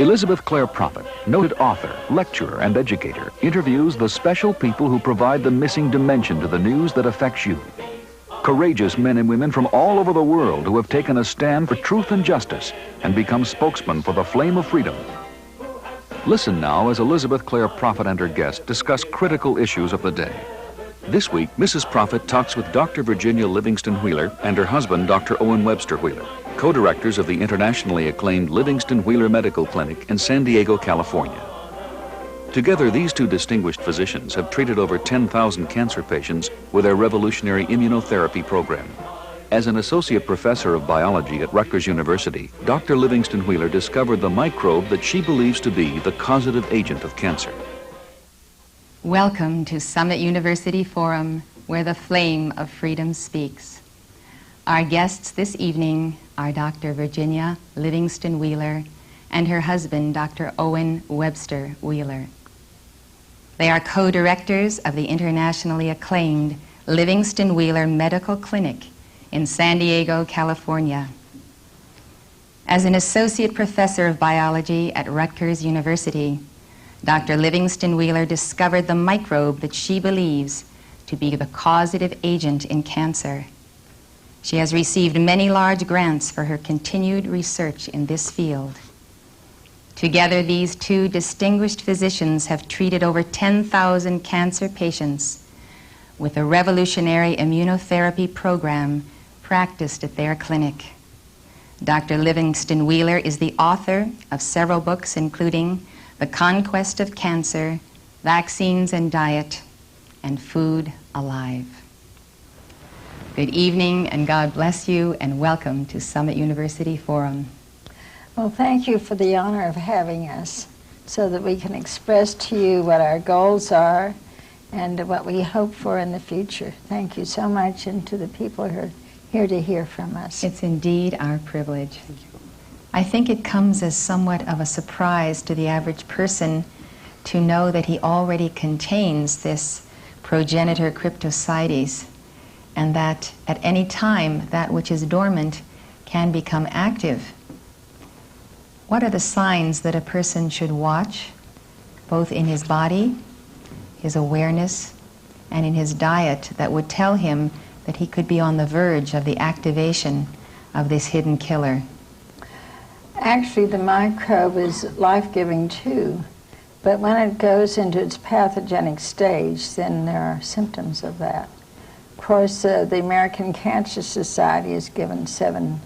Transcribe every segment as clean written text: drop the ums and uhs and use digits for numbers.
Elizabeth Clare Prophet, noted author, lecturer, and educator, interviews the special people who provide the missing dimension to the news that affects you. Courageous men and women from all over the world who have taken a stand for truth and justice and become spokesmen for the flame of freedom. Listen now as Elizabeth Clare Prophet and her guest discuss critical issues of the day. This week, Mrs. Prophet talks with Dr. Virginia Livingston Wheeler and her husband, Dr. Owen Webster Wheeler, co-directors of the internationally acclaimed Livingston Wheeler Medical Clinic in San Diego, California. Together, these two distinguished physicians have treated over 10,000 cancer patients with their revolutionary immunotherapy program. As an associate professor of biology at Rutgers University, Dr. Livingston Wheeler discovered the microbe that she believes to be the causative agent of cancer. Welcome to Summit University Forum, where the flame of freedom speaks. Our guests this evening are Dr. Virginia Livingston Wheeler and her husband, Dr. Owen Webster Wheeler. They are co-directors of the internationally acclaimed Livingston Wheeler Medical Clinic in San Diego, California. As an associate professor of biology at Rutgers University, Dr. Livingston Wheeler discovered the microbe that she believes to be the causative agent in cancer. She has received many large grants for her continued research in this field. Together, these two distinguished physicians have treated over 10,000 cancer patients with a revolutionary immunotherapy program practiced at their clinic. Dr. Livingston Wheeler is the author of several books, including The Conquest of Cancer, Vaccines and Diet, and Food Alive. Good evening, and God bless you, and welcome to Summit University Forum. Well, thank you for the honor of having us so that we can express to you what our goals are and what we hope for in the future. Thank you so much, and to the people who are here to hear from us. It's indeed our privilege. I think it comes as somewhat of a surprise to the average person to know that he already contains this progenitor cryptosides, and that at any time that which is dormant can become active. What are the signs that a person should watch, both in his body, his awareness, and in his diet, that would tell him that he could be on the verge of the activation of this hidden killer? Actually, the microbe is life-giving too, but when it goes into its pathogenic stage, then there are symptoms of that. Of course, the American Cancer Society has given 7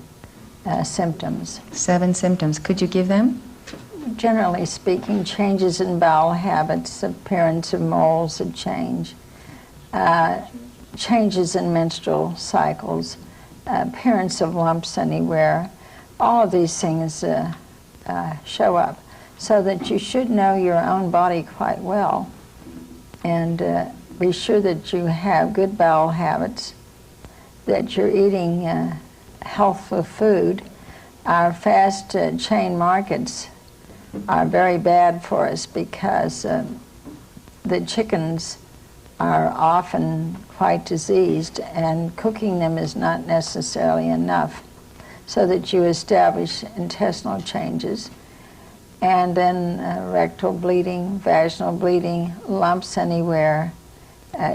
symptoms. 7 symptoms. Could you give them? Generally speaking, changes in bowel habits, appearance of moles that change, changes in menstrual cycles, appearance of lumps anywhere. All of these things show up, so that you should know your own body quite well and be sure that you have good bowel habits, that you're eating healthful food. Our fast chain markets are very bad for us because the chickens are often quite diseased, and cooking them is not necessarily enough, so that you establish intestinal changes, and then rectal bleeding, vaginal bleeding, lumps anywhere,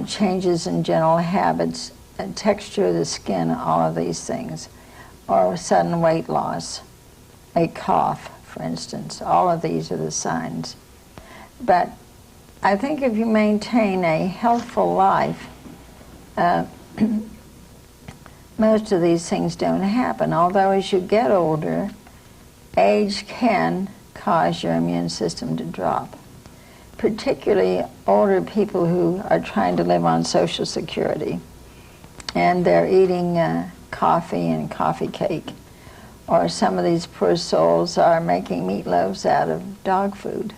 changes in general habits, texture of the skin, all of these things, or sudden weight loss, a cough, for instance. All of these are the signs. But I think if you maintain a healthful life, most of these things don't happen, although as you get older, age can cause your immune system to drop, particularly older people who are trying to live on Social Security, and they're eating coffee and coffee cake, or some of these poor souls are making meatloaves out of dog food.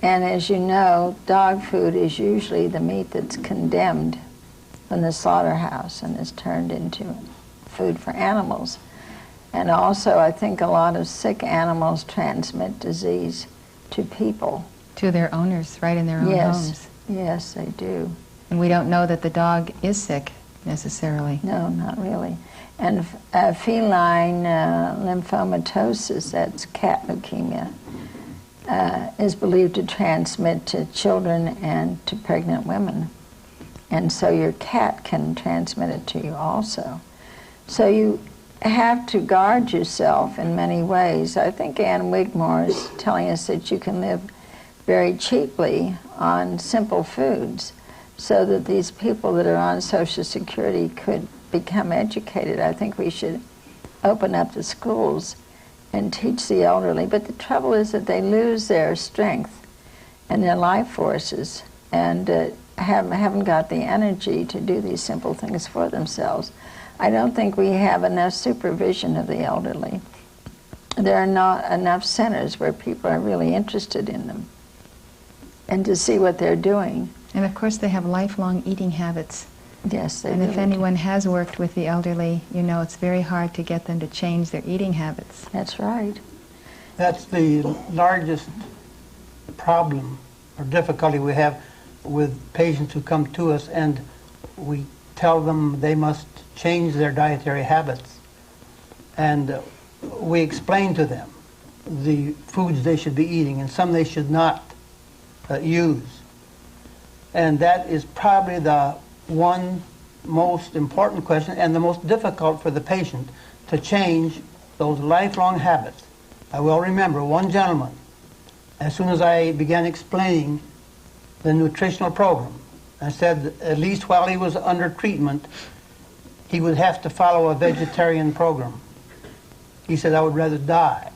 And as you know, dog food is usually the meat that's condemned from the slaughterhouse and is turned into food for animals. And also, I think a lot of sick animals transmit disease to people. To their owners, right in their own homes. Yes, they do. And we don't know that the dog is sick, necessarily. No, not really. And feline lymphomatosis, that's cat leukemia, is believed to transmit to children and to pregnant women. And so your cat can transmit it to you also. So you have to guard yourself in many ways. I think Ann Wigmore is telling us that you can live very cheaply on simple foods so that these people that are on Social Security could become educated. I think we should open up the schools and teach the elderly. But the trouble is that they lose their strength and their life forces and haven't got the energy to do these simple things for themselves. I don't think we have enough supervision of the elderly. There are not enough centers where people are really interested in them and to see what they're doing. And of course they have lifelong eating habits. Yes, they And do. if anyone has worked with the elderly, you know it's very hard to get them to change their eating habits. That's right. That's the largest problem or difficulty we have with patients who come to us, and we tell them they must change their dietary habits. And we explain to them the foods they should be eating and some they should not use. And that is probably the one most important question and the most difficult for the patient to change those lifelong habits. I will remember one gentleman, as soon as I began explaining the nutritional program, I said that at least while he was under treatment, he would have to follow a vegetarian program. He said, I would rather die.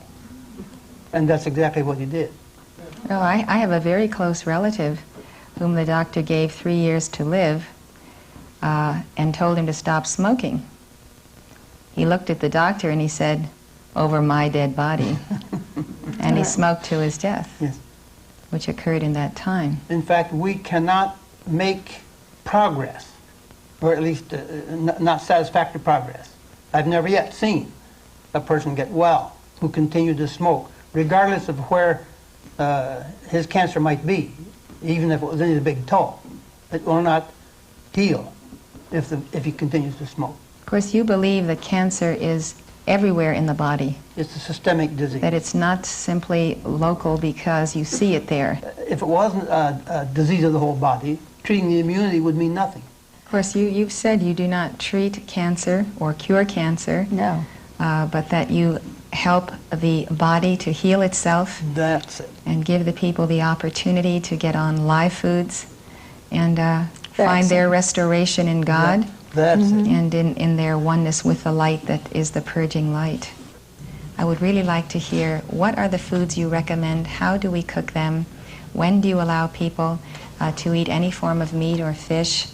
And that's exactly what he did. Oh, I have a very close relative whom the doctor gave 3 years to live and told him to stop smoking. He looked at the doctor and he said, over my dead body. And he smoked to his death, Yes. which occurred in that time. In fact, we cannot make progress, or at least not satisfactory progress. I've never yet seen a person get well who continued to smoke, regardless of where his cancer might be, even if it was in his big toe. It will not heal if he continues to smoke. Of course, you believe that cancer is everywhere in the body, It's a systemic disease. that it's not simply local because you see it there. If it wasn't a disease of the whole body, treating the immunity would mean nothing. Of course, you've said you do not treat cancer or cure cancer, No. but that you help the body to heal itself That's it. and give the people the opportunity to get on live foods and find their restoration in God That's it. and in their oneness with the light that is the purging light. I would really like to hear, what are the foods you recommend? How do we cook them? When do you allow people to eat any form of meat or fish?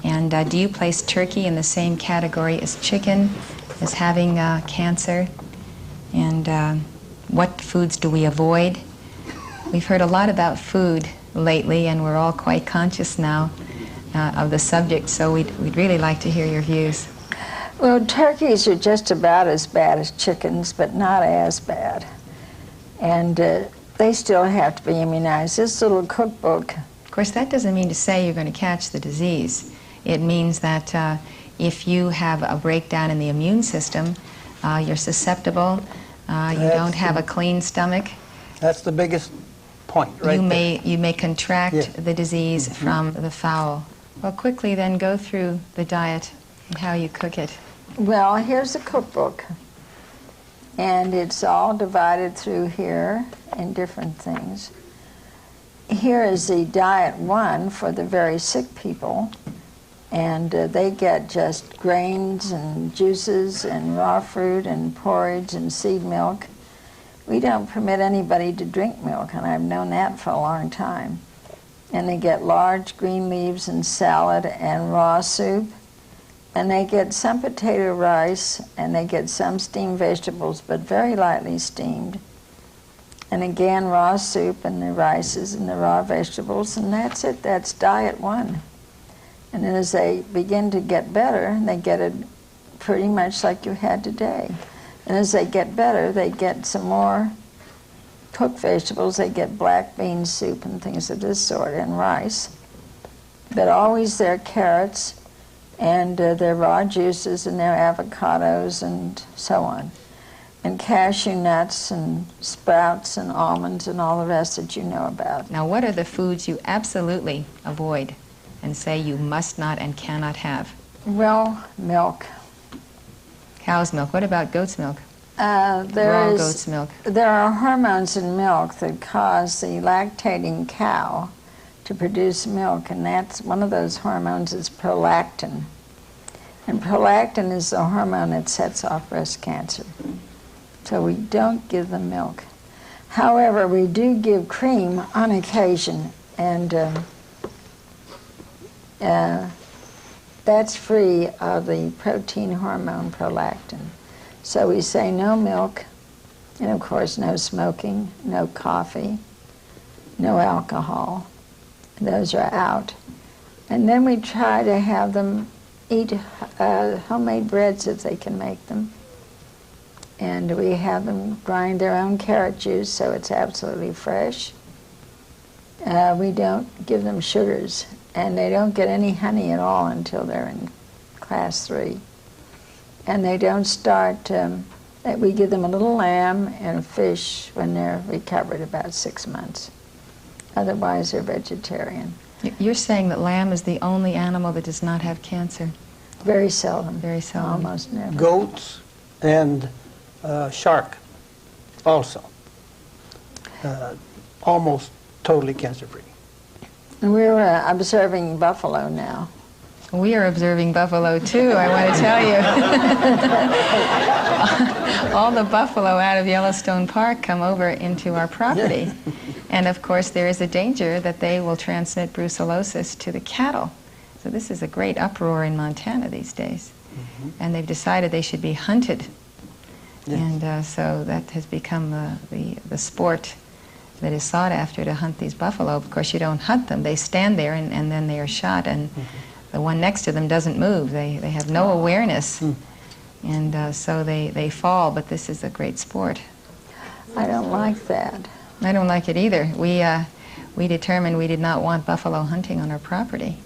And do you place turkey in the same category as chicken, as having cancer? And what foods do we avoid? We've heard a lot about food lately, and we're all quite conscious now of the subject, so we'd really like to hear your views. Well, turkeys are just about as bad as chickens, but not as bad. And they still have to be immunized. This little cookbook. Of course, that doesn't mean to say you're going to catch the disease. It means that if you have a breakdown in the immune system, you're susceptible, you don't have a clean stomach. That's the biggest point, right there. You may contract Yes. the disease from the fowl. Well, quickly then go through the diet and how you cook it. Well, here's the cookbook. And it's all divided through here in different things. Here is the diet 1 for the very sick people. And they get just grains and juices and raw fruit and porridge and seed milk. We don't permit anybody to drink milk, and I've known that for a long time. And they get large green leaves and salad and raw soup. And they get some potato rice, and they get some steamed vegetables, but very lightly steamed. And again, raw soup and the rices and the raw vegetables, and that's it. That's diet 1. And then as they begin to get better, they get it pretty much like you had today. And as they get better, they get some more cooked vegetables. They get black bean soup and things of this sort, and rice. But always their carrots and their raw juices and their avocados and so on. and cashew nuts and sprouts and almonds and all the rest that you know about. Now, what are the foods you absolutely avoid and say you must not and cannot have? Well, milk. Cow's milk. What about goat's milk? There goat's milk. There are hormones in milk that cause the lactating cow to produce milk, and that's one of those hormones is prolactin. And prolactin is the hormone that sets off breast cancer. So we don't give them milk. However, we do give cream on occasion, and that's free of the protein hormone prolactin. So we say no milk, and of course no smoking, no coffee, no alcohol. Those are out. And then we try to have them eat homemade breads if they can make them. And we have them grind their own carrot juice so it's absolutely fresh. We don't give them sugars, and they don't get any honey at all until they're in class 3. And they don't start, we give them a little lamb and fish when they're recovered about 6 months. Otherwise, they're vegetarian. You're saying that lamb is the only animal that does not have cancer? Very seldom. Very seldom. Almost never. Goats and shark also. Almost totally cancer-free. And we're observing buffalo now. We are observing buffalo too, I want to tell you. All the buffalo out of Yellowstone Park come over into our property. And of course there is a danger that they will transmit brucellosis to the cattle. So this is a great uproar in Montana these days. Mm-hmm. And they've decided they should be hunted. Yes. And so that has become the sport that is sought after, to hunt these buffalo. Of course you don't hunt them, they stand there and then they are shot, and the one next to them doesn't move. They have no awareness, and so they fall, but this is a great sport. I don't like that. I don't like it either. We determined we did not want buffalo hunting on our property.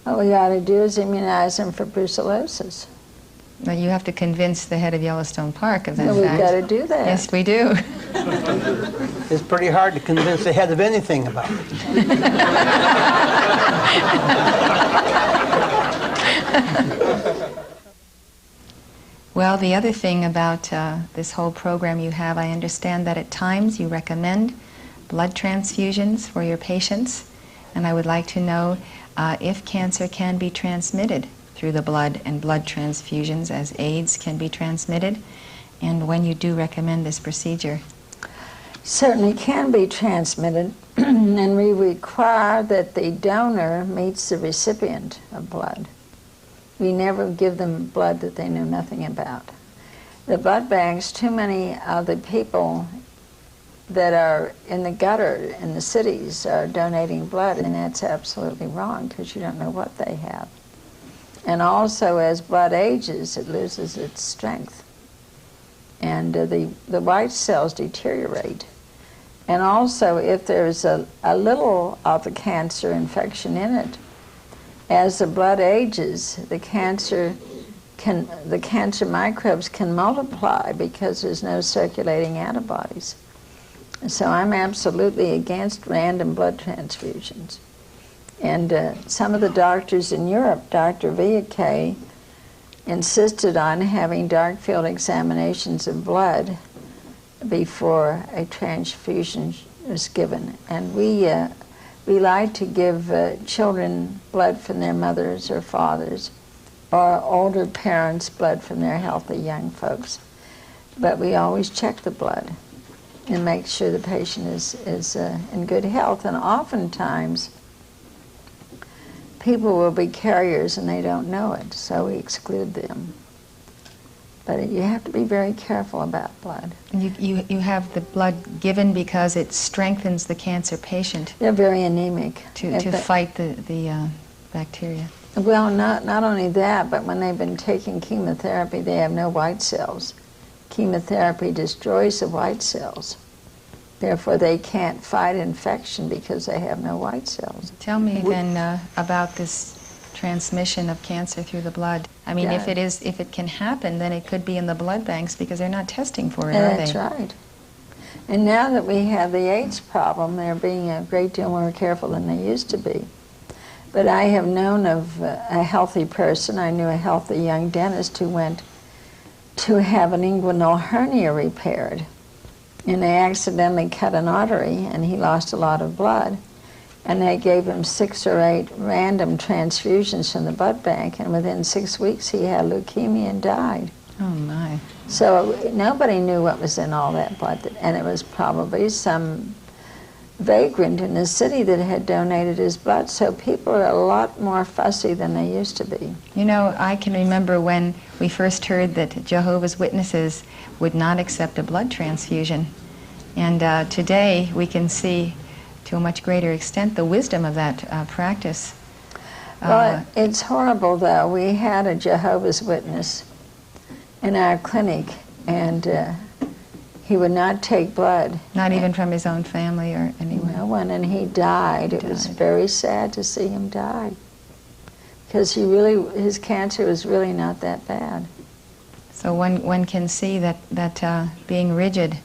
What we ought to do is immunize them for brucellosis. Now you have to convince the head of Yellowstone Park of that fact. We've got to do that. Yes, we do. It's pretty hard to convince the head of anything about it. Well, the other thing about this whole program you have, I understand that at times you recommend blood transfusions for your patients, and I would like to know if cancer can be transmitted through the blood and blood transfusions, as AIDS can be transmitted, and when you do recommend this procedure. Certainly can be transmitted, and we require that the donor meets the recipient of blood. We never give them blood that they know nothing about. The blood banks, too many of the people that are in the gutter in the cities are donating blood, and that's absolutely wrong because you don't know what they have. And also, as blood ages, it loses its strength, and the white cells deteriorate. And also, if there's a little of the cancer infection in it, as the blood ages, the cancer microbes can multiply because there's no circulating antibodies. So I'm absolutely against random blood transfusions. And some of the doctors in Europe, Dr. Villacay, insisted on having dark field examinations of blood before a transfusion is given. And we like to give children blood from their mothers or fathers, or older parents blood from their healthy young folks. But we always check the blood and make sure the patient is in good health. And oftentimes, people will be carriers and they don't know it, so we exclude them. But you have to be very careful about blood. You have the blood given because it strengthens the cancer patient. They're very anemic. To fight the bacteria. Well, not only that, but when they've been taking chemotherapy, they have no white cells. Chemotherapy destroys the white cells. Therefore, they can't fight infection because they have no white cells. Tell me then about this transmission of cancer through the blood. I mean, if it can happen, then it could be in the blood banks because they're not testing for it, are they? That's right. And now that we have the AIDS problem, they're being a great deal more careful than they used to be. But I have known of a healthy person. I knew a healthy young dentist who went to have an inguinal hernia repaired. And they accidentally cut an artery, and he lost a lot of blood. And they gave him 6 or 8 random transfusions from the blood bank, and within 6 weeks he had leukemia and died. Oh, my. So nobody knew what was in all that blood, and it was probably some vagrant in the city that had donated his blood, so people are a lot more fussy than they used to be. You know, I can remember when we first heard that Jehovah's Witnesses would not accept a blood transfusion. And today we can see to a much greater extent the wisdom of that practice. Well, it's horrible, though. We had a Jehovah's Witness in our clinic, and he would not take blood. Not even from his own family or anyone? No one, and he died. It was very sad to see him die, because his cancer was really not that bad. So one can see that being rigid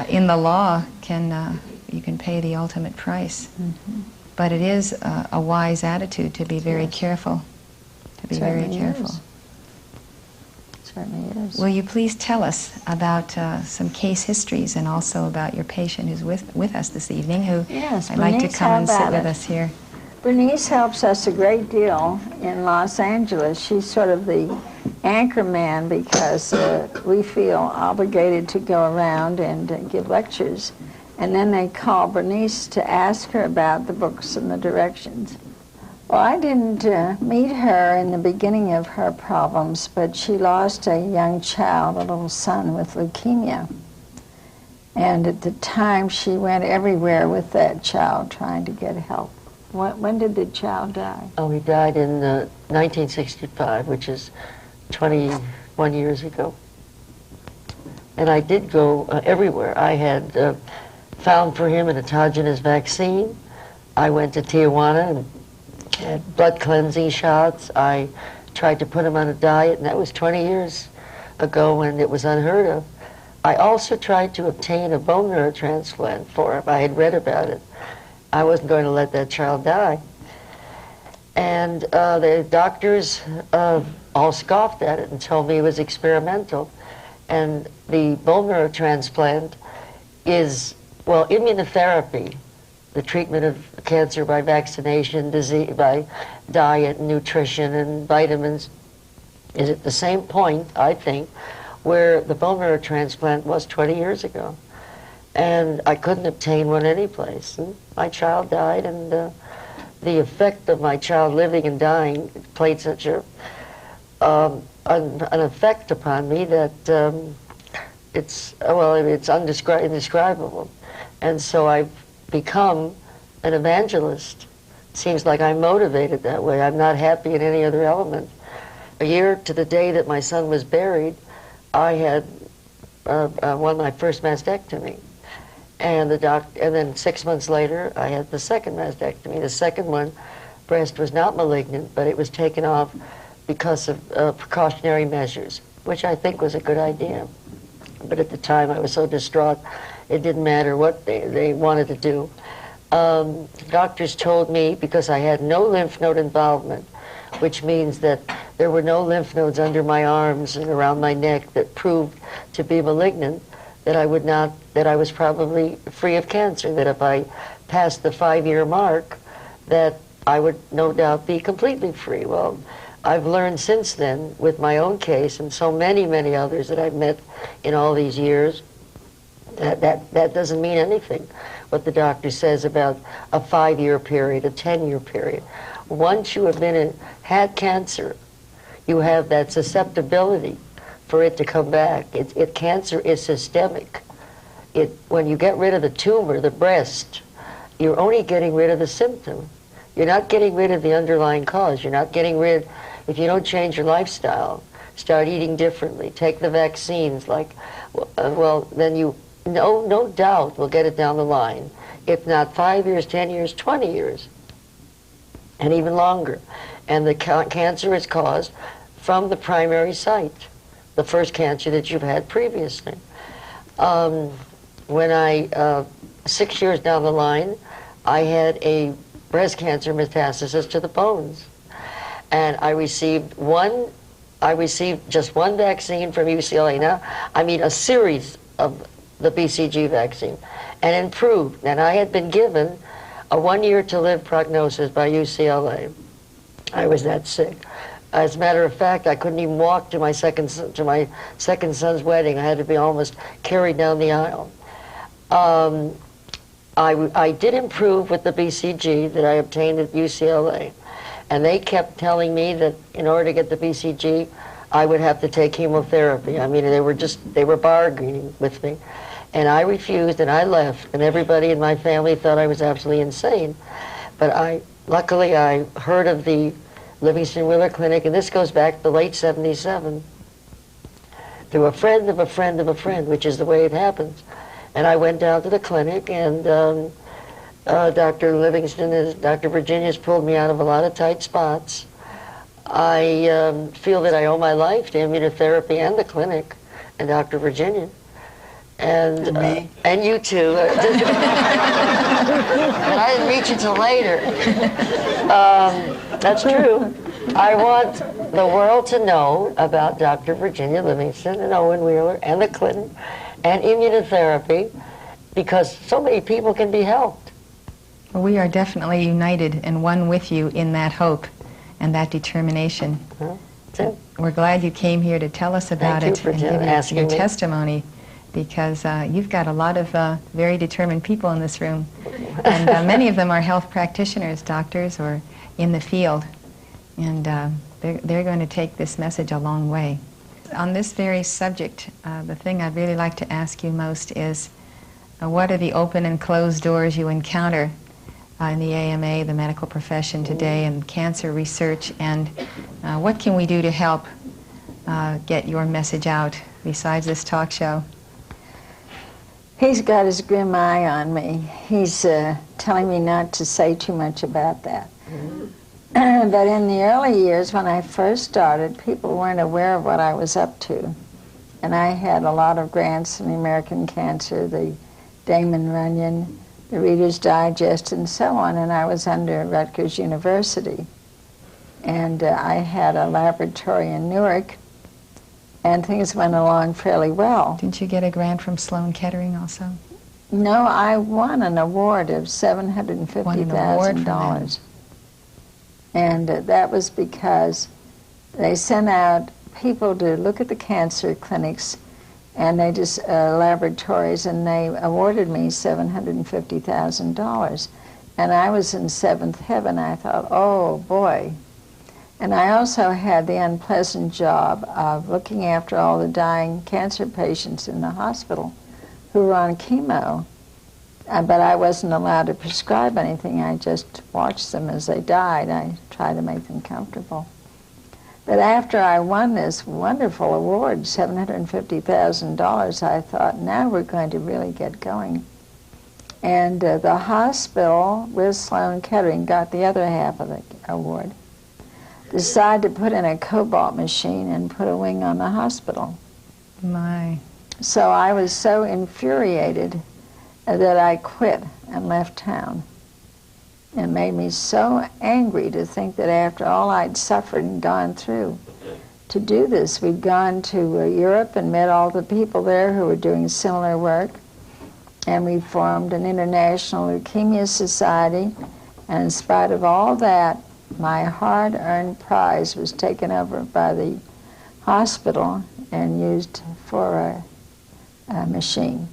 in the law you can pay the ultimate price. Mm-hmm. But it is a wise attitude to be very careful. To be very careful. Certainly is. Will you please tell us about some case histories and also about your patient who's with us this evening, who I'd like to come and sit with us here. Bernice helps us a great deal in Los Angeles. She's sort of the anchor man because we feel obligated to go around and give lectures. And then they call Bernice to ask her about the books and the directions. Well, I didn't meet her in the beginning of her problems, but she lost a young child, a little son, with leukemia. And at the time, she went everywhere with that child trying to get help. When did the child die? Oh, he died in 1965, which is 21 years ago. And I did go everywhere. I had found for him an autogenous vaccine. I went to Tijuana and had blood cleansing shots. I tried to put him on a diet, and that was 20 years ago when it was unheard of. I also tried to obtain a bone marrow transplant for him. I had read about it. I wasn't going to let that child die. And the doctors all scoffed at it and told me it was experimental. And the bone marrow transplant is, well, immunotherapy, the treatment of cancer by vaccination, disease, by diet, nutrition, and vitamins, is at the same point, I think, where the bone marrow transplant was 20 years ago. And I couldn't obtain one anyplace. And my child died, and the effect of my child living and dying played such an effect upon me that it's indescribable. And so I've become an evangelist. It seems like I'm motivated that way. I'm not happy in any other element. A year to the day that my son was buried, I had won my first mastectomy. And then 6 months later, I had the second mastectomy. The second one, breast was not malignant, but it was taken off because of precautionary measures, which I think was a good idea. But at the time, I was so distraught, it didn't matter what they wanted to do. Doctors told me, because I had no lymph node involvement, which means that there were no lymph nodes under my arms and around my neck that proved to be malignant, that I was probably free of cancer, that if I passed the 5-year mark, that I would no doubt be completely free. Well, I've learned since then, with my own case and so many, many others that I've met in all these years, that doesn't mean anything, what the doctor says about a 5-year period, a 10-year period. Once you have had cancer, you have that susceptibility for it to come back. Cancer is systemic. When you get rid of the tumor, the breast, you're only getting rid of the symptom. You're not getting rid of the underlying cause. You're not getting rid, if you don't change your lifestyle, start eating differently, take the vaccines, then you, no doubt, will get it down the line. If not 5 years, 10 years, 20 years. and even longer. And the cancer is caused from the primary site, the first cancer that you've had previously. When 6 years down the line, I had a breast cancer metastasis to the bones. And I received just one vaccine from UCLA. Now, I mean a series of the BCG vaccine, and improved. And I had been given a 1 year to live prognosis by UCLA. I was that sick. As a matter of fact, I couldn't even walk to my second son's wedding. I had to be almost carried down the aisle. I did improve with the BCG that I obtained at UCLA, and they kept telling me that in order to get the BCG, I would have to take chemotherapy. I mean, they were bargaining with me, and I refused, and I left, and everybody in my family thought I was absolutely insane. But luckily, I heard of the Livingston Wheeler Clinic, and this goes back to late '77, through a friend of a friend of a friend, which is the way it happens. And I went down to the clinic, and Dr. Virginia has pulled me out of a lot of tight spots. I feel that I owe my life to immunotherapy and the clinic, and Dr. Virginia. And me. And you too. And I didn't reach it till later. That's true. I want the world to know about Dr. Virginia Livingston and Owen Wheeler and the clinic and immunotherapy, because so many people can be helped. Well, we are definitely united and one with you in that hope and that determination. We're glad you came here to tell us about Thank it you and for give asking your me. testimony, because you've got a lot of very determined people in this room, and many of them are health practitioners, doctors, or in the field, and they're going to take this message a long way. On this very subject, the thing I'd really like to ask you most is, what are the open and closed doors you encounter in the AMA, the medical profession today, and cancer research, and what can we do to help get your message out besides this talk show? He's got his grim eye on me. He's telling me not to say too much about that. But in the early years, when I first started, people weren't aware of what I was up to. And I had a lot of grants in the American Cancer, the Damon Runyon, the Reader's Digest, and so on, and I was under Rutgers University. And I had a laboratory in Newark, and things went along fairly well. Didn't you get a grant from Sloan Kettering also? No, I won an award of $750,000. And that was because they sent out people to look at the cancer clinics and they just laboratories, and they awarded me $750,000. And I was in seventh heaven. I thought, oh boy. And I also had the unpleasant job of looking after all the dying cancer patients in the hospital who were on chemo. But I wasn't allowed to prescribe anything. I just watched them as they died. I tried to make them comfortable. But after I won this wonderful award, $750,000, I thought, now we're going to really get going. And the hospital with Sloan Kettering got the other half of the award. Decided to put in a cobalt machine and put a wing on the hospital. My. So I was so infuriated that I quit and left town. It made me so angry to think that after all I'd suffered and gone through to do this. We'd gone to Europe and met all the people there who were doing similar work, and we formed an international leukemia society, and in spite of all that, my hard-earned prize was taken over by the hospital and used for a machine.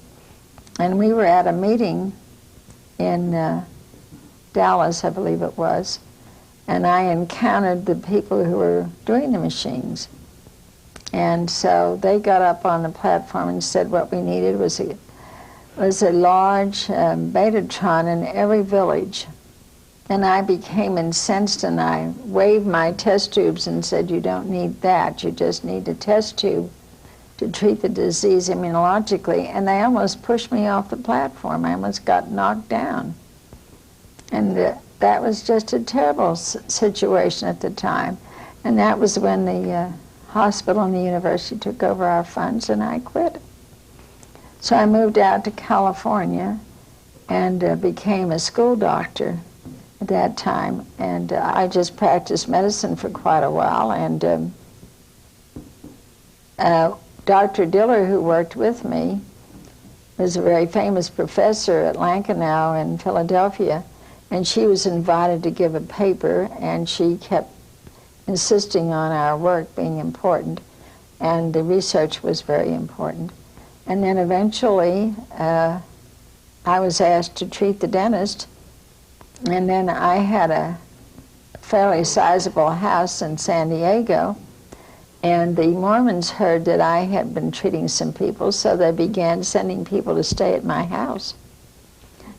And we were at a meeting in Dallas, I believe it was, and I encountered the people who were doing the machines. And so they got up on the platform and said what we needed was a large Betatron in every village. And I became incensed, and I waved my test tubes and said, you don't need that, you just need a test tube to treat the disease immunologically. And they almost pushed me off the platform. I almost got knocked down. And that was just a terrible situation at the time. And that was when the hospital and the university took over our funds, and I quit. So I moved out to California and became a school doctor at that time. And I just practiced medicine for quite a while. And Dr. Diller, who worked with me, was a very famous professor at Lankenau in Philadelphia. And she was invited to give a paper, and she kept insisting on our work being important, and the research was very important. And then eventually I was asked to treat the dentist, and then I had a fairly sizable house in San Diego, and the Mormons heard that I had been treating some people, so they began sending people to stay at my house.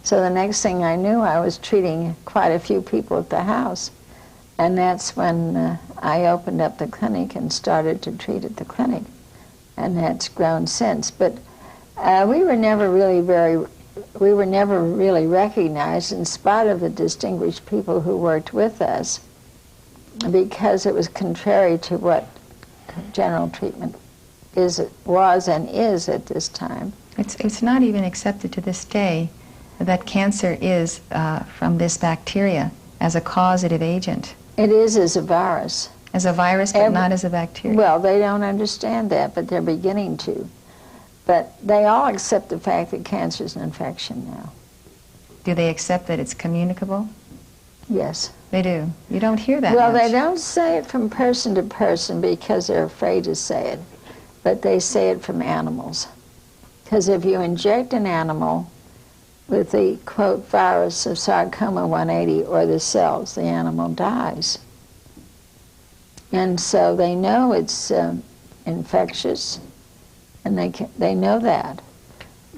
So the next thing I knew, I was treating quite a few people at the house. And that's when I opened up the clinic and started to treat at the clinic. And that's grown since. But we were never really recognized, in spite of the distinguished people who worked with us, because it was contrary to what general treatment was and is at this time. It's not even accepted to this day that cancer is from this bacteria as a causative agent. It is as a virus. As a virus, but not as a bacteria. Well, they don't understand that, but they're beginning to. But they all accept the fact that cancer is an infection now. Do they accept that it's communicable? Yes. They do. You don't hear that Well, much. they don't say it from person to person because they're afraid to say it, but they say it from animals. Because if you inject an animal with the, quote, virus of sarcoma 180 or the cells, the animal dies. And so they know it's infectious, and they know that.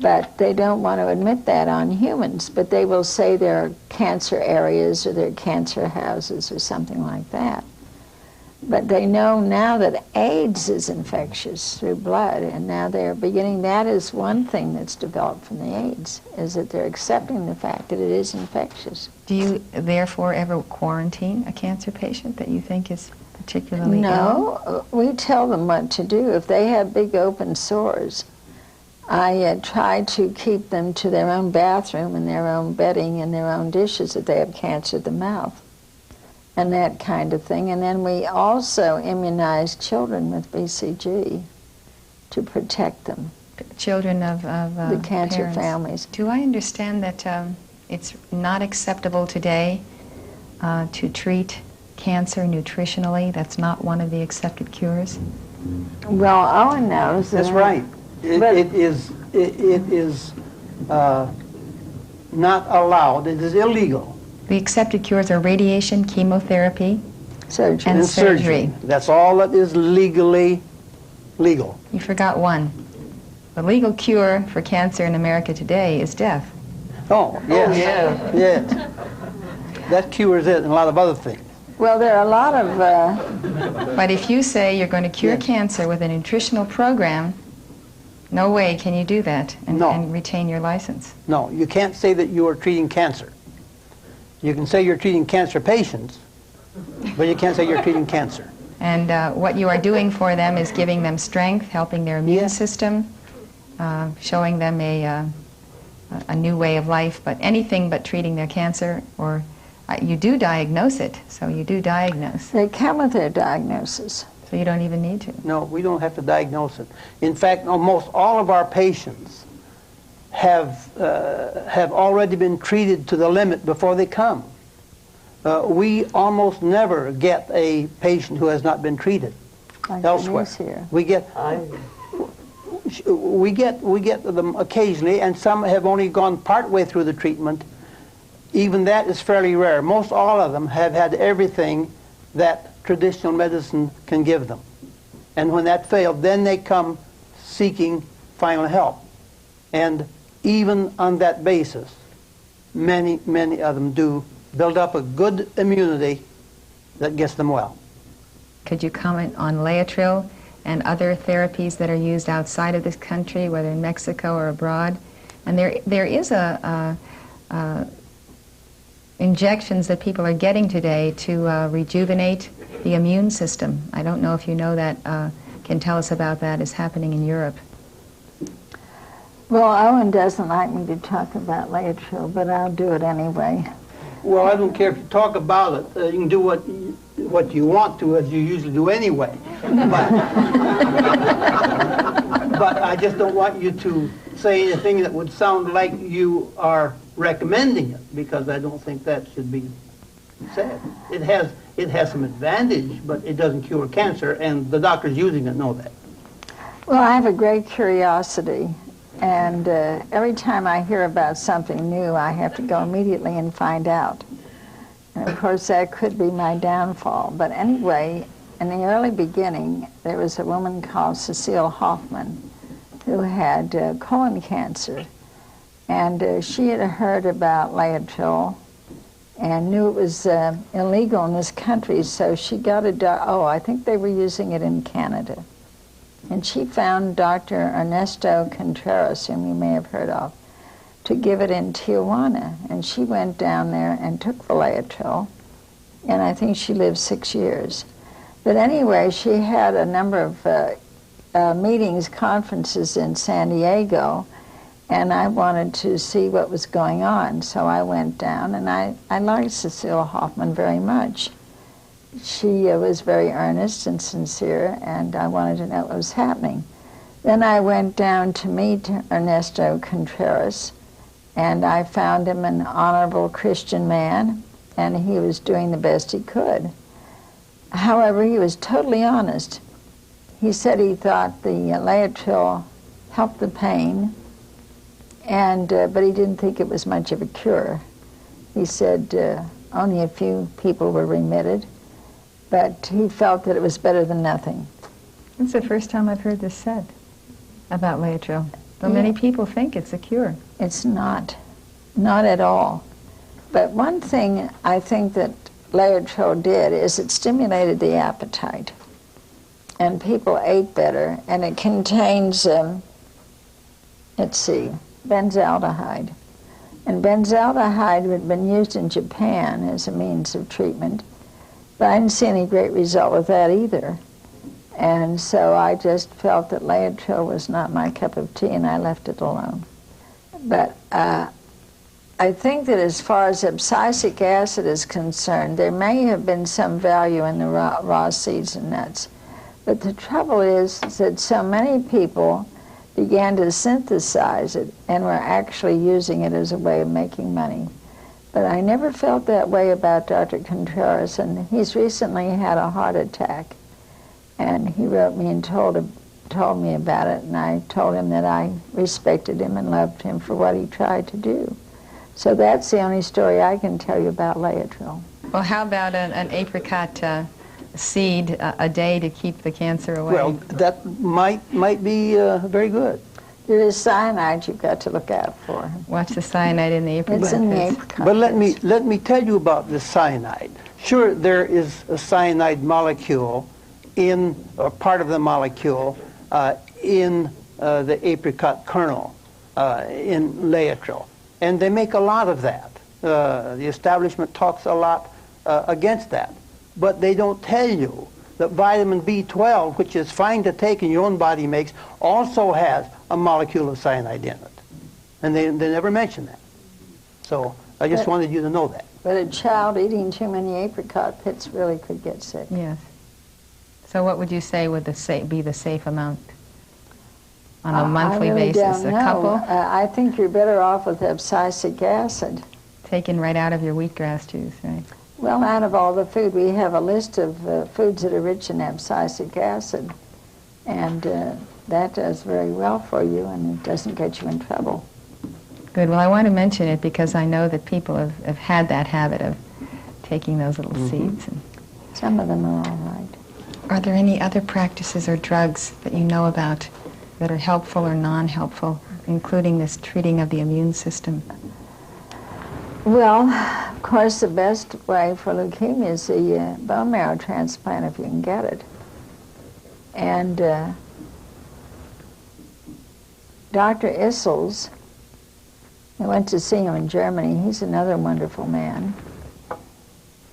But they don't want to admit that on humans, but they will say there are cancer areas or there are cancer houses or something like that. But they know now that AIDS is infectious through blood, and now they're beginning, that is one thing that's developed from the AIDS, is that they're accepting the fact that it is infectious. Do you therefore ever quarantine a cancer patient that you think is particularly ill? No, we tell them what to do. If they have big open sores, I try to keep them to their own bathroom and their own bedding and their own dishes if they have cancer of the mouth, and that kind of thing. And then we also immunize children with BCG to protect them. Children of the cancer parents. families. Do I understand that it's not acceptable today to treat cancer nutritionally? That's not one of the accepted cures? Well, Owen knows. That's right. It is not allowed. It is illegal. The accepted cures are radiation, chemotherapy, Surgery. and surgery. That's all that is legally legal. You forgot one. The legal cure for cancer in America today is death. Oh, yes. Oh, yeah. Yes. That cures it and a lot of other things. Well, there are a lot of... But if you say you're going to cure Yes. cancer with a nutritional program, no way can you do that and, No. and retain your license. No, you can't say that you are treating cancer. You can say you're treating cancer patients, but you can't say you're treating cancer. And what you are doing for them is giving them strength, helping their immune Yes. system, showing them a new way of life, but anything but treating their cancer, or you do diagnose it, so you do diagnose. They come with their diagnosis. So you don't even need to. No, we don't have to diagnose it. In fact, almost all of our patients have already been treated to the limit before they come. We almost never get a patient who has not been treated Like elsewhere. Denise here. We get them occasionally, and some have only gone part way through the treatment. Even that is fairly rare. Most all of them have had everything that traditional medicine can give them. And when that failed, then they come seeking final help. And even on that basis, many of them do build up a good immunity that gets them well. Could you comment on Laetrile and other therapies that are used outside of this country, whether in Mexico or abroad? And there is injections that people are getting today to rejuvenate the immune system. I don't know if you know that, can tell us about that, is happening in Europe. Well, Owen doesn't like me to talk about Laetrile, but I'll do it anyway. Well, I don't care if you talk about it. You can do what you want to, as you usually do anyway. But, but I just don't want you to say anything that would sound like you are recommending it, because I don't think that should be said. It has some advantage, but it doesn't cure cancer, and the doctors using it know that. Well, I have a great curiosity, and every time I hear about something new, I have to go immediately and find out. And of course, that could be my downfall. But anyway, in the early beginning, there was a woman called Cecile Hoffman who had colon cancer. And she had heard about Laetrile and knew it was illegal in this country, so she got I think they were using it in Canada. And she found Dr. Ernesto Contreras, whom you may have heard of, to give it in Tijuana. And she went down there and took the Laetrile, and I think she lived 6 years. But anyway, she had a number of meetings, conferences in San Diego, and I wanted to see what was going on. So I went down, and I liked Cecile Hoffman very much. She was very earnest and sincere, and I wanted to know what was happening. Then I went down to meet Ernesto Contreras, and I found him an honorable Christian man, and he was doing the best he could. However, he was totally honest. He said he thought the Laetrile helped the pain, and but he didn't think it was much of a cure. He said only a few people were remitted, but he felt that it was better than nothing. It's the first time I've heard this said about Laetrile. Though many people think it's a cure. It's not at all. But one thing I think that Laetrile did is it stimulated the appetite, and people ate better, and it contains, benzaldehyde. And benzaldehyde had been used in Japan as a means of treatment, but I didn't see any great result with that either. And so I just felt that Laetrile was not my cup of tea, and I left it alone. But I think that as far as abscisic acid is concerned, there may have been some value in the raw seeds and nuts. But the trouble is that so many people began to synthesize it and were actually using it as a way of making money. But I never felt that way about Dr. Contreras, and he's recently had a heart attack. And he wrote me and told me about it, and I told him that I respected him and loved him for what he tried to do. So that's the only story I can tell you about Laetrile. Well, how about an apricot seed a day to keep the cancer away? Well, that might be very good. There is cyanide you've got to look out for. What's the cyanide in the apricot? It's in the apricot. But let me tell you about the cyanide. Sure, there is a cyanide molecule in, or part of the molecule, in the apricot kernel, in Laetrile. And they make a lot of that. The establishment talks a lot against that. But they don't tell you that vitamin B12, which is fine to take and your own body makes, also has a molecule of cyanide in it. And they never mention that. So I just wanted you to know that. But a child eating too many apricot pits really could get sick. Yes. So what would you say would be the safe amount on a monthly basis? Don't a couple? I think you're better off with abscisic acid. Taken right out of your wheatgrass juice, right? Well, out of all the food, we have a list of foods that are rich in abscisic acid, and that does very well for you, and it doesn't get you in trouble. Good. Well, I want to mention it because I know that people have had that habit of taking those little seeds. And some of them are all right. Are there any other practices or drugs that you know about that are helpful or non-helpful, including this treating of the immune system? Well, of course, the best way for leukemia is the bone marrow transplant if you can get it. And Dr. Issels I went to see him in Germany. He's another wonderful man.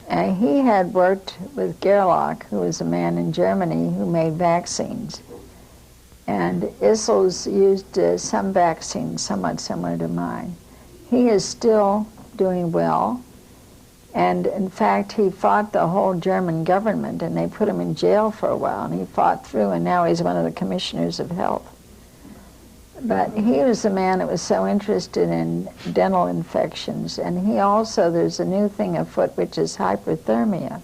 And he had worked with Gerlach, who was a man in Germany who made vaccines. And Issel's used some vaccines somewhat similar to mine. He is still doing well. And in fact, he fought the whole German government, and they put him in jail for a while, and he fought through, and now he's one of the commissioners of health. But he was a man that was so interested in dental infections, and he also, there's a new thing afoot, which is hyperthermia.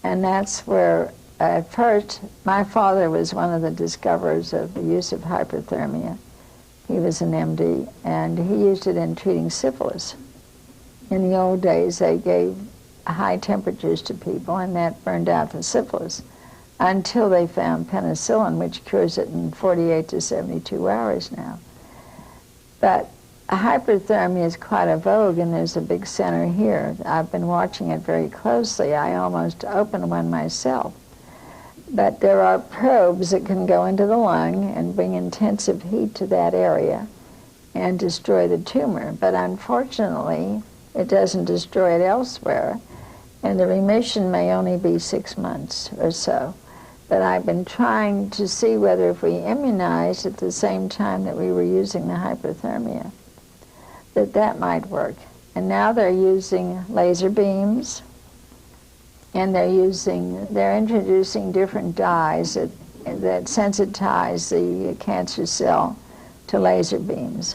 And that's where, at first, my father was one of the discoverers of the use of hyperthermia. He was an MD, and he used it in treating syphilis. In the old days, they gave high temperatures to people, and that burned out the syphilis, until they found penicillin, which cures it in 48 to 72 hours now. But hyperthermia is quite a vogue, and there's a big center here. I've been watching it very closely. I almost opened one myself. But there are probes that can go into the lung and bring intensive heat to that area and destroy the tumor. But unfortunately, it doesn't destroy it elsewhere, and the remission may only be 6 months or so. But I've been trying to see whether if we immunize at the same time that we were using the hyperthermia, that might work. And now they're using laser beams, and they're introducing different dyes that sensitize the cancer cell to laser beams.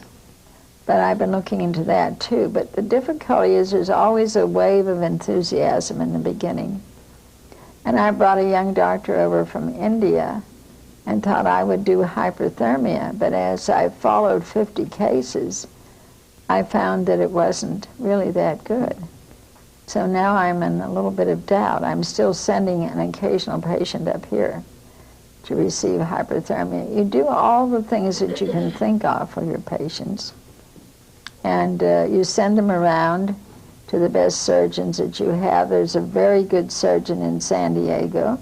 But I've been looking into that too. But the difficulty is there's always a wave of enthusiasm in the beginning. And I brought a young doctor over from India and thought I would do hyperthermia. But as I followed 50 cases, I found that it wasn't really that good. So now I'm in a little bit of doubt. I'm still sending an occasional patient up here to receive hyperthermia. You do all the things that you can think of for your patients. And you send them around to the best surgeons that you have. There's a very good surgeon in San Diego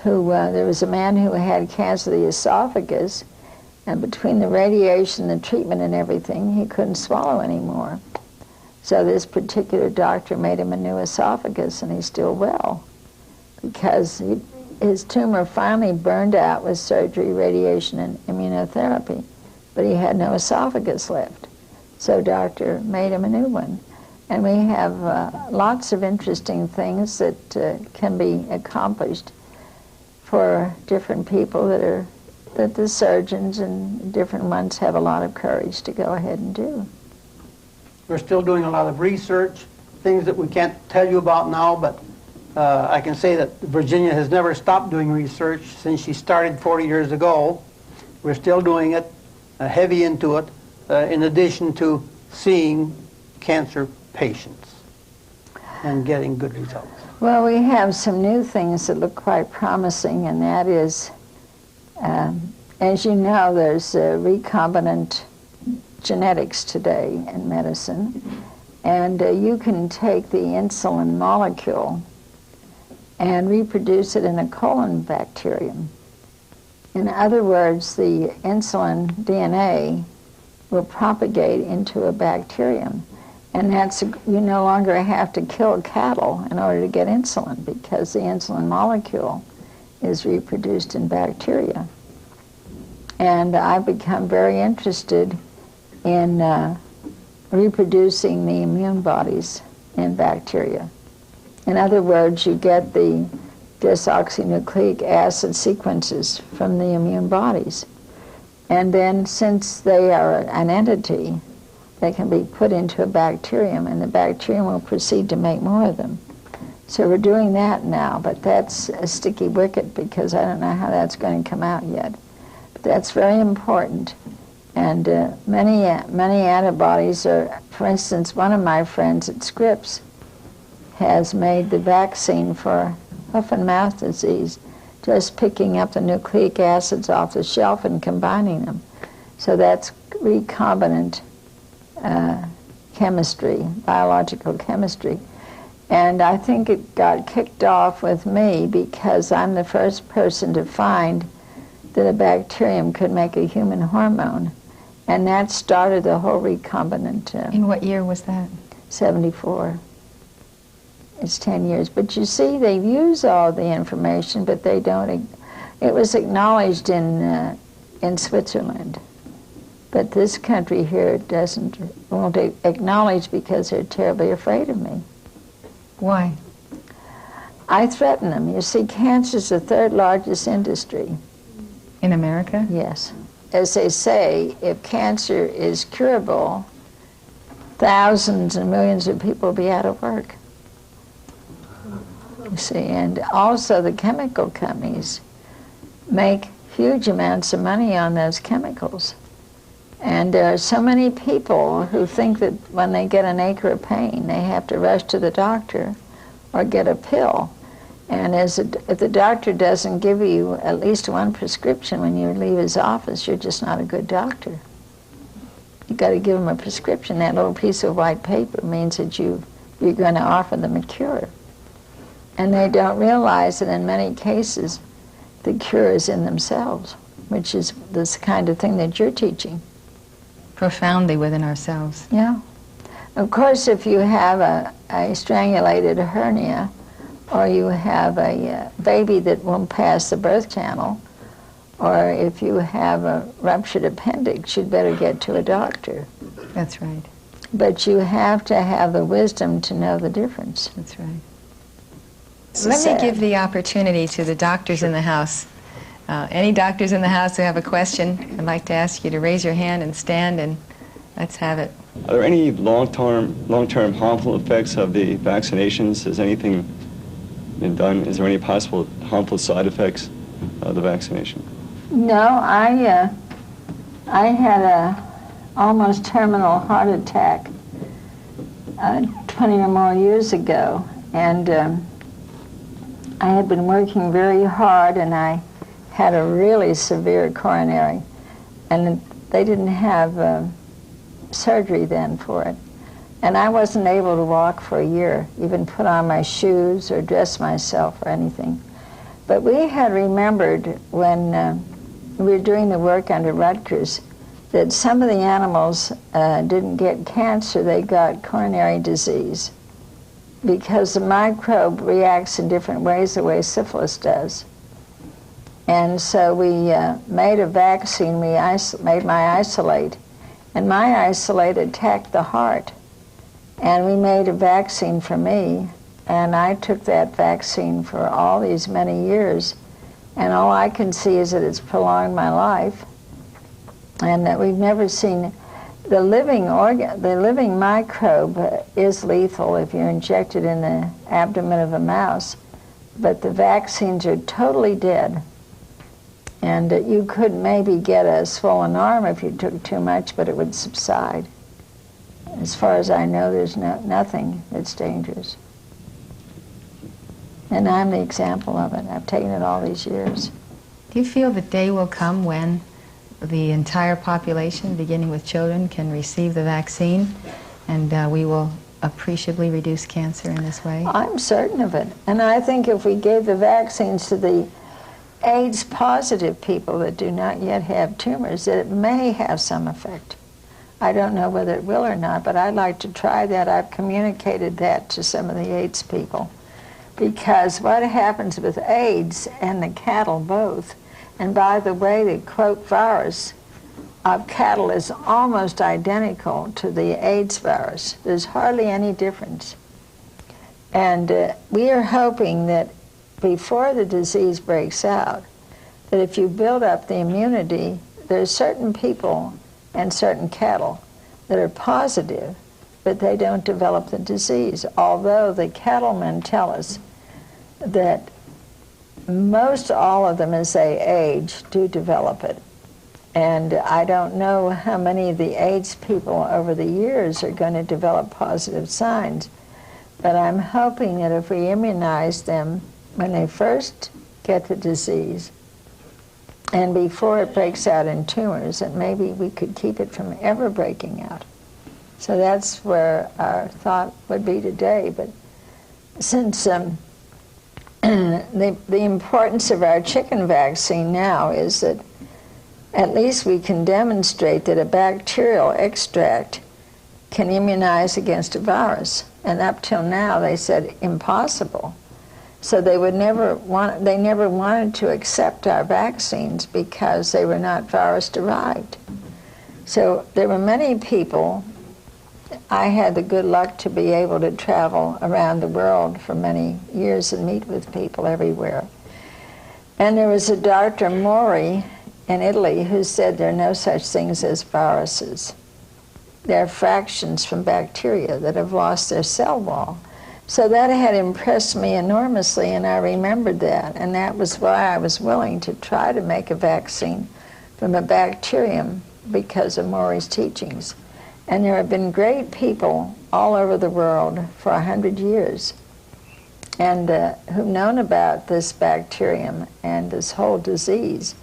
who, there was a man who had cancer of the esophagus, and between the radiation, the treatment and everything, he couldn't swallow anymore. So this particular doctor made him a new esophagus, and he's still well because his tumor finally burned out with surgery, radiation, and immunotherapy, but he had no esophagus left. So doctor made him a new one. And we have lots of interesting things that can be accomplished for different people that the surgeons and different ones have a lot of courage to go ahead and do. We're still doing a lot of research, things that we can't tell you about now, but I can say that Virginia has never stopped doing research since she started 40 years ago. We're still doing it, heavy into it, in addition to seeing cancer patients and getting good results. Well, we have some new things that look quite promising, and that is, as you know, there's recombinant genetics today in medicine, and you can take the insulin molecule and reproduce it in a colon bacterium. In other words, the insulin DNA will propagate into a bacterium. And that's, you no longer have to kill cattle in order to get insulin, because the insulin molecule is reproduced in bacteria. And I've become very interested in reproducing the immune bodies in bacteria. In other words, you get the desoxynucleic acid sequences from the immune bodies. And then, since they are an entity, they can be put into a bacterium, and the bacterium will proceed to make more of them. So we're doing that now, but that's a sticky wicket because I don't know how that's going to come out yet. But that's very important. And many antibodies are, for instance, one of my friends at Scripps has made the vaccine for hoof and mouth disease, just picking up the nucleic acids off the shelf and combining them. So that's recombinant chemistry, biological chemistry. And I think it got kicked off with me because I'm the first person to find that a bacterium could make a human hormone. And that started the whole recombinant. In what year was that? 74. It's 10 years. But you see, they use all the information, but they don't. It was acknowledged in Switzerland. But this country here won't acknowledge because they're terribly afraid of me. Why? I threaten them. You see, cancer is the third largest industry. In America? Yes. As they say, if cancer is curable, thousands and millions of people will be out of work. You see, and also the chemical companies make huge amounts of money on those chemicals. And there are so many people who think that when they get an ache or pain, they have to rush to the doctor or get a pill. And if the doctor doesn't give you at least one prescription when you leave his office, you're just not a good doctor. You've got to give him a prescription. That little piece of white paper means that you're going to offer them a cure. And they don't realize that in many cases, the cure is in themselves, which is this kind of thing that you're teaching. Profoundly within ourselves. Yeah. Of course, if you have a strangulated hernia, or you have a baby that won't pass the birth channel, or if you have a ruptured appendix, you'd better get to a doctor. That's right. But you have to have the wisdom to know the difference. That's right. Let me give the opportunity to the doctors in the house. Any doctors in the house who have a question, I'd like to ask you to raise your hand and stand, and let's have it. Are there any long-term harmful effects of the vaccinations? Has anything been done? Is there any possible harmful side effects of the vaccination? No, I had a almost terminal heart attack 20 or more years ago, and I had been working very hard, and I had a really severe coronary, and they didn't have surgery then for it. And I wasn't able to walk for a year, even put on my shoes or dress myself or anything. But we had remembered when we were doing the work under Rutgers that some of the animals didn't get cancer, they got coronary disease, because the microbe reacts in different ways the way syphilis does. And so we made a vaccine. We made my isolate, and my isolate attacked the heart. And we made a vaccine for me, and I took that vaccine for all these many years, and all I can see is that it's prolonged my life, and that we've never seen the living microbe is lethal if you're injected in the abdomen of a mouse, but the vaccines are totally dead. And you could maybe get a swollen arm if you took too much, but it would subside. As far as I know, there's nothing that's dangerous. And I'm the example of it. I've taken it all these years. Do you feel the day will come when the entire population, beginning with children, can receive the vaccine, and we will appreciably reduce cancer in this way? I'm certain of it. And I think if we gave the vaccines to the AIDS-positive people that do not yet have tumors, that it may have some effect. I don't know whether it will or not, but I'd like to try that. I've communicated that to some of the AIDS people. Because what happens with AIDS and the cattle both, and by the way, the quote virus of cattle is almost identical to the AIDS virus. There's hardly any difference. And we are hoping that before the disease breaks out, that if you build up the immunity, there's certain people and certain cattle that are positive, but they don't develop the disease. Although the cattlemen tell us that most all of them as they age do develop it. And I don't know how many of the AIDS people over the years are going to develop positive signs, but I'm hoping that if we immunize them when they first get the disease and before it breaks out in tumors, that maybe we could keep it from ever breaking out. So that's where our thought would be today. But since the importance of our chicken vaccine now is that at least we can demonstrate that a bacterial extract can immunize against a virus. And up till now, they said impossible. So they never wanted to accept our vaccines because they were not virus-derived. So there were many people. I had the good luck to be able to travel around the world for many years and meet with people everywhere. And there was a Dr. Mori in Italy who said there are no such things as viruses. They're fractions from bacteria that have lost their cell wall. So that had impressed me enormously, and I remembered that. And that was why I was willing to try to make a vaccine from a bacterium because of Mori's teachings. And there have been great people all over the world for 100 years and who've known about this bacterium and this whole disease.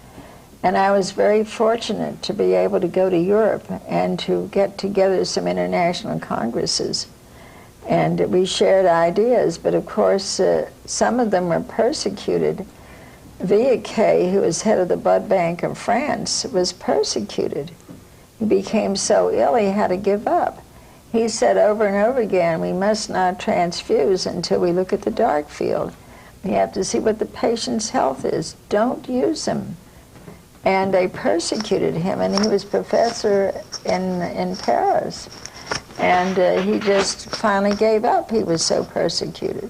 And I was very fortunate to be able to go to Europe and to get together some international congresses. And we shared ideas, but of course some of them were persecuted. Villequet, who was head of the blood bank of France, was persecuted. He became so ill he had to give up. He said over and over again, we must not transfuse until we look at the dark field. We have to see what the patient's health is. Don't use them. And they persecuted him, and he was professor in Paris. And he just finally gave up. He was so persecuted.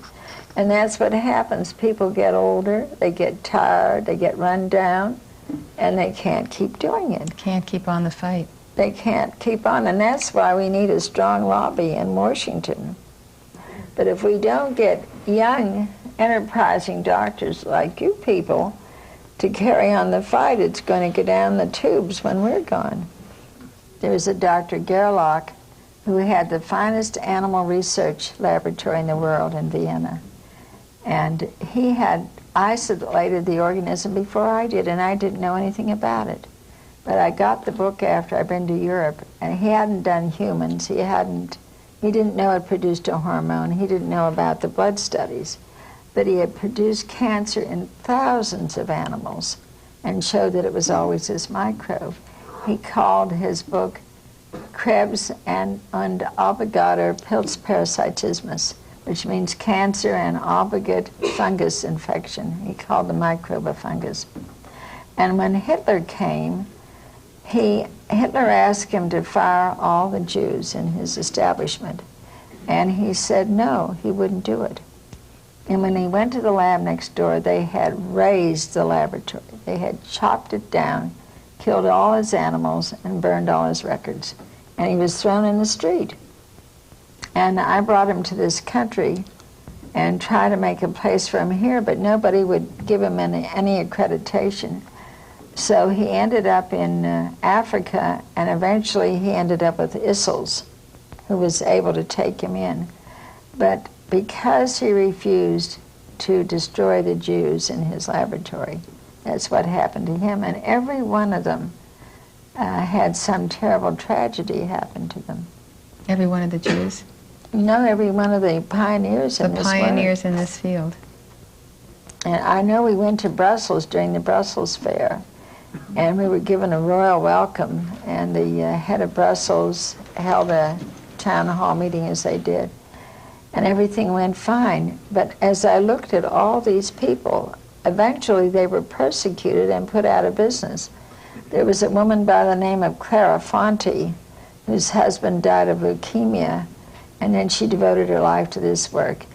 And that's what happens. People get older, they get tired, they get run down, and they can't keep doing it. Can't keep on the fight. They can't keep on, and that's why we need a strong lobby in Washington. But if we don't get young, enterprising doctors like you people to carry on the fight, it's going to go down the tubes when we're gone. There's a Dr. Gerlach who had the finest animal research laboratory in the world in Vienna. And he had isolated the organism before I did, and I didn't know anything about it. But I got the book after I'd been to Europe, and he hadn't done humans. He didn't know it produced a hormone. He didn't know about the blood studies. But he had produced cancer in thousands of animals and showed that it was always this microbe. He called his book Krebs and obligator Pilzparasitismus, which means cancer and obligate fungus infection. He called the microbe a fungus. And when Hitler came, Hitler asked him to fire all the Jews in his establishment. And he said no, he wouldn't do it. And when he went to the lab next door, they had razed the laboratory. They had chopped it down, killed all his animals, and burned all his records. And he was thrown in the street. And I brought him to this country and tried to make a place for him here, but nobody would give him any accreditation. So he ended up in Africa, and eventually he ended up with Issels, who was able to take him in. But because he refused to destroy the Jews in his laboratory, that's what happened to him. And every one of them had some terrible tragedy happen to them. Every one of the Jews? No, every one of the pioneers in this world. The pioneers in this field. And I know we went to Brussels during the Brussels Fair, and we were given a royal welcome, and the head of Brussels held a town hall meeting as they did, and everything went fine. But as I looked at all these people, eventually they were persecuted and put out of business. There was a woman by the name of Clara Fonte, whose husband died of leukemia, and then she devoted her life to this work.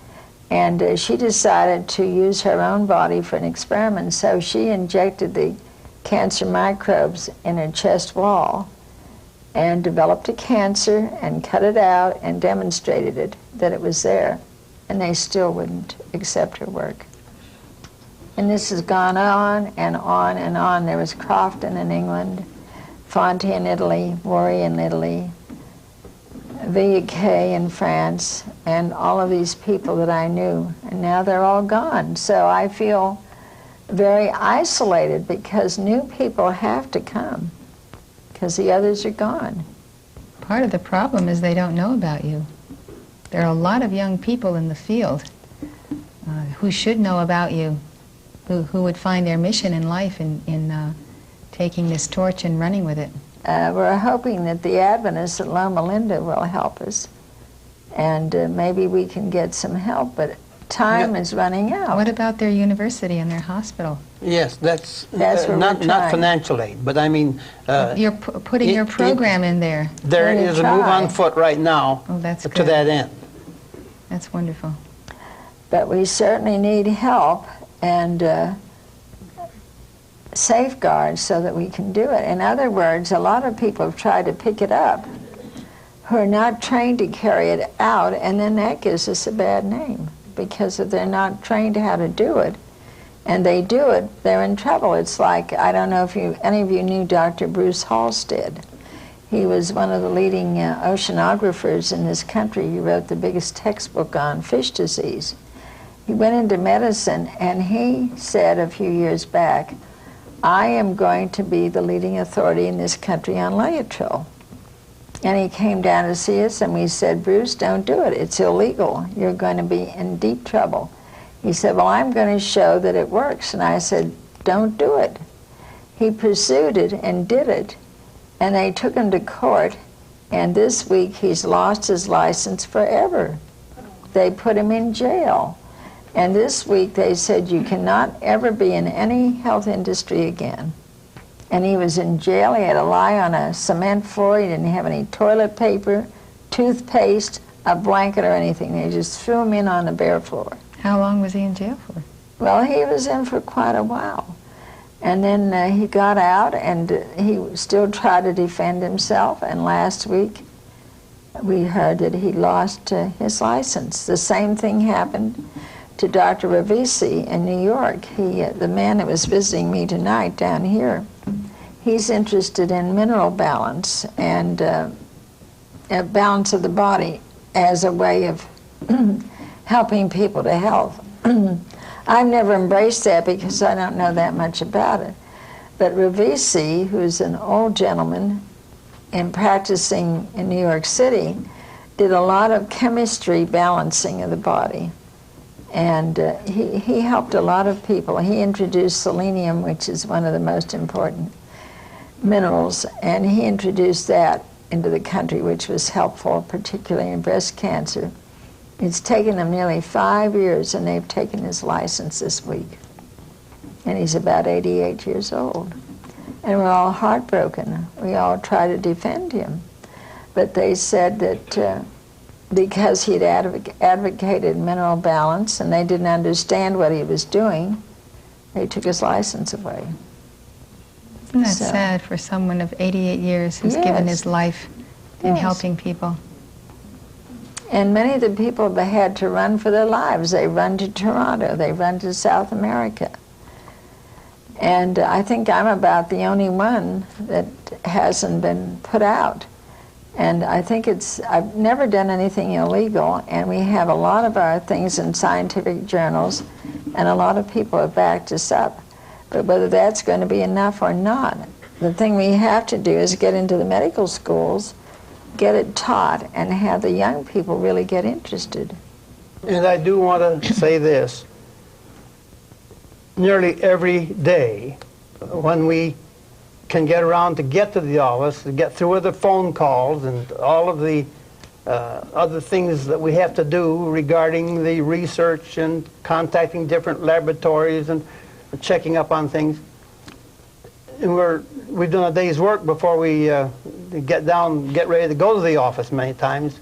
And she decided to use her own body for an experiment, so she injected the cancer microbes in her chest wall and developed a cancer and cut it out and demonstrated it, that it was there. And they still wouldn't accept her work. And this has gone on and on and on. There was Crofton in England, Fonte in Italy, Mori in Italy, Villequet in France, and all of these people that I knew. And now they're all gone. So I feel very isolated because new people have to come because the others are gone. Part of the problem is they don't know about you. There are a lot of young people in the field who should know about you, who would find their mission in life in taking this torch and running with it. We're hoping that the Adventists at Loma Linda will help us, and maybe we can get some help, but time is running out. What about their university and their hospital? Yes, that's where not we're trying. financial aid, but I mean... You're putting your program in there. There We're is a gonna move try. on foot right now Oh, that's to good. that end. That's wonderful. But we certainly need help and safeguards so that we can do it. In other words, a lot of people have tried to pick it up who are not trained to carry it out, and then that gives us a bad name, because if they're not trained how to do it, and they do it, they're in trouble. It's like, I don't know if any of you knew Dr. Bruce Halstead. He was one of the leading oceanographers in this country. He wrote the biggest textbook on fish disease. He went into medicine, and he said a few years back, I am going to be the leading authority in this country on Laetrile. And he came down to see us, and we said, Bruce, don't do it. It's illegal. You're going to be in deep trouble. He said, well, I'm going to show that it works. And I said, don't do it. He pursued it and did it, and they took him to court, and this week he's lost his license forever. They put him in jail. And this week they said, you cannot ever be in any health industry again. And he was in jail. He had to lie on a cement floor. He didn't have any toilet paper, toothpaste, a blanket, or anything. They just threw him in on the bare floor. How long was he in jail for? Well, he was in for quite a while. And then he got out, and he still tried to defend himself. And last week we heard that he lost his license. The same thing happened to Dr. Ravisi in New York. The man that was visiting me tonight down here, he's interested in mineral balance and balance of the body as a way of helping people to health. I've never embraced that because I don't know that much about it. But Ravisi, who's an old gentleman and practicing in New York City, did a lot of chemistry balancing of the body. And he helped a lot of people. He introduced selenium, which is one of the most important minerals, and he introduced that into the country, which was helpful, particularly in breast cancer. It's taken them nearly 5 years, and they've taken his license this week. And he's about 88 years old. And we're all heartbroken. We all try to defend him. But they said that because he'd advocated mineral balance and they didn't understand what he was doing, they took his license away. Isn't that sad for someone of 88 years who's given his life in helping people? And many of the people that had to run for their lives, they run to Toronto, they run to South America. And I think I'm about the only one that hasn't been put out. And I think I've never done anything illegal, and we have a lot of our things in scientific journals, and a lot of people have backed us up. But whether that's going to be enough or not, the thing we have to do is get into the medical schools, get it taught, and have the young people really get interested. And I do want to say this. Nearly every day, when we can get around to get to the office, to get through with the phone calls and all of the other things that we have to do regarding the research and contacting different laboratories and checking up on things. And we've done a day's work before we get ready to go to the office many times.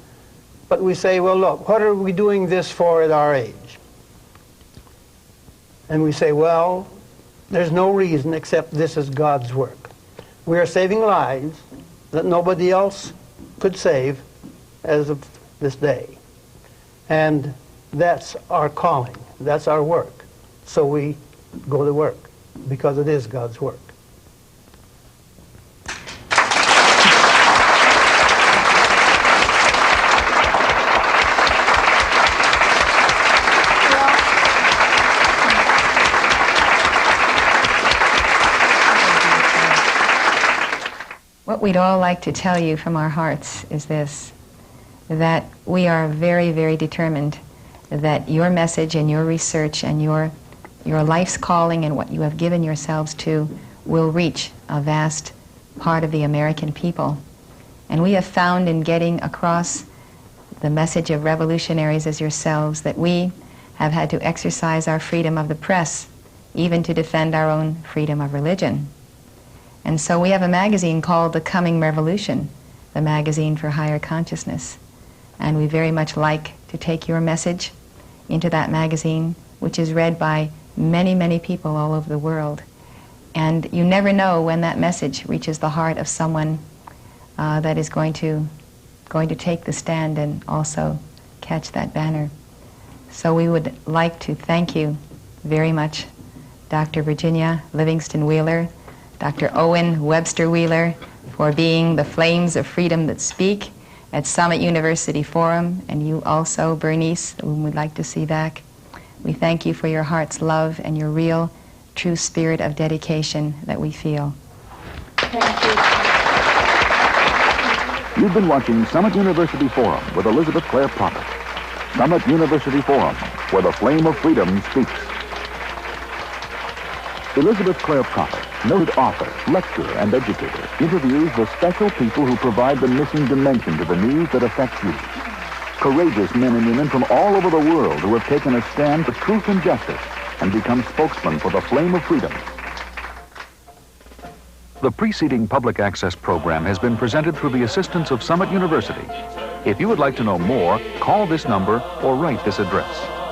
But we say, well, look, what are we doing this for at our age? And we say, well, there's no reason except this is God's work. We are saving lives that nobody else could save as of this day. And that's our calling. That's our work. So we go to work because it is God's work. What we'd all like to tell you from our hearts is this, that we are very, very determined that your message and your research and your life's calling and what you have given yourselves to will reach a vast part of the American people. And we have found in getting across the message of revolutionaries as yourselves that we have had to exercise our freedom of the press, even to defend our own freedom of religion. And so we have a magazine called The Coming Revolution, the magazine for higher consciousness. And we very much like to take your message into that magazine, which is read by many, many people all over the world. And you never know when that message reaches the heart of someone that is going to take the stand and also catch that banner. So we would like to thank you very much, Dr. Virginia Livingston Wheeler, Dr. Owen Webster Wheeler, for being the flames of freedom that speak at Summit University Forum, and you also, Bernice, whom we'd like to see back. We thank you for your heart's love and your real, true spirit of dedication that we feel. Thank you. You've been watching Summit University Forum with Elizabeth Clare Prophet. Summit University Forum, where the flame of freedom speaks. Elizabeth Clare Prophet, noted author, lecturer, and educator, interviews the special people who provide the missing dimension to the news that affects you. Courageous men and women from all over the world who have taken a stand for truth and justice and become spokesmen for the flame of freedom. The preceding public access program has been presented through the assistance of Summit University. If you would like to know more, call this number or write this address.